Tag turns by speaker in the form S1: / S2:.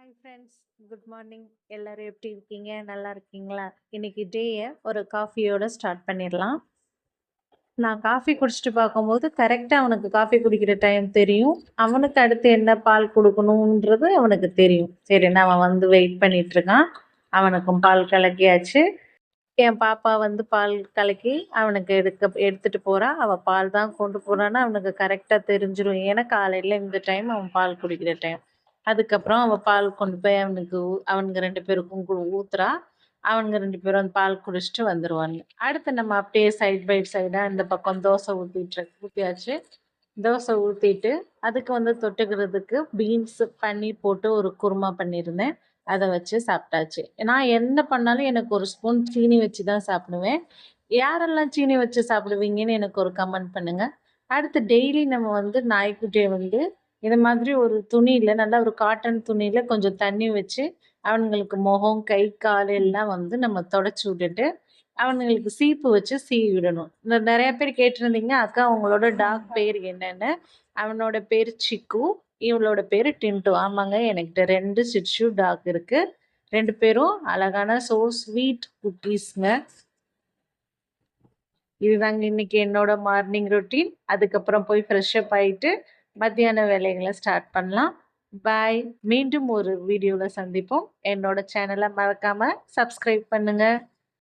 S1: Hi friends, good morning. எல்லாரும் எப்படி இருக்கீங்க? நல்லா இருக்கீங்களா? இன்னைக்கு டேயை ஒரு காஃபியோட ஸ்டார்ட் பண்ணிடலாம். நான் காஃபி குடிச்சிட்டு பார்க்கும்போது கரெக்டாக அவனுக்கு காஃபி குடிக்கிற டைம் தெரியும். அவனுக்கு அடுத்து என்ன பால் கொடுக்கணுன்றது அவனுக்கு தெரியும். சரி, நான் அவன் வந்து வெயிட் பண்ணிட்டு இருக்கான். அவனுக்கும் பால் கலக்கியாச்சு. என் பாப்பா வந்து பால் கலக்கி அவனுக்கு எடுத்துட்டு போறா. அவள் பால் தான் கொண்டு போறான்னு அவனுக்கு கரெக்டாக தெரிஞ்சிடும். ஏன்னா காலையில் இந்த டைம் அவன் பால் குடிக்கிற டைம். அதுக்கப்புறம் அவள் பால் கொண்டு போய் அவனுங்க 2 பேருக்கும் ஊத்துறா. அவனுங்க 2 பேரும் அந்த பால் குடிச்சிட்டு வந்துருவாங்க. அடுத்து நம்ம அப்படியே சைட் பை சைடாக இந்த பக்கம் தோசை ஊற்றியாச்சு. தோசை ஊற்றிட்டு அதுக்கு வந்து தொட்டுக்கிறதுக்கு பீன்ஸ் பன்னீர் போட்டு ஒரு குருமா பண்ணியிருந்தேன். அதை வச்சு சாப்பிட்டாச்சு. நான் என்ன பண்ணாலும் எனக்கு ஒரு ஸ்பூன் சீனி வச்சு தான் சாப்பிடுவேன். யாரெல்லாம் சீனி வச்சு சாப்பிடுவீங்கன்னு எனக்கு ஒரு கமெண்ட் பண்ணுங்க. அடுத்து டெய்லி நம்ம வந்து நாய்க்குட்டியை வந்து இது மாதிரி ஒரு துணியில், நல்லா ஒரு காட்டன் துணியில் கொஞ்சம் தண்ணி வச்சு அவனுங்களுக்கு முகம் கை கால் எல்லாம் வந்து நம்ம தொடச்சி விட்டுட்டு அவனுங்களுக்கு சீப்பு வச்சு சீவி விடணும். நிறைய பேர் கேட்டிருந்தீங்க, அக்கா உங்களோட டாக் பேர் என்னன்னு. அவனோட பேர் சிக்கு, இவளோட பேர் டின்ட்டு. ஆமாங்க, என்கிட்ட 2 சிட்சு டாக் இருக்கு. 2 பேரும் அழகான சோ ஸ்வீட் குட்டீஸ்ங்க. இதுதாங்க இன்னைக்கு என்னோட மார்னிங் ரொட்டீன். அதுக்கப்புறம் போய் ஃப்ரெஷ் அப் ஆயிட்டு மத்தியான வேலைகளை ஸ்டார்ட் பண்ணலாம். பாய். மீண்டும் ஒரு வீடியோவில் சந்திப்போம். என்னோட சேனலை மறக்காம சப்ஸ்கிரைப் பண்ணுங்க.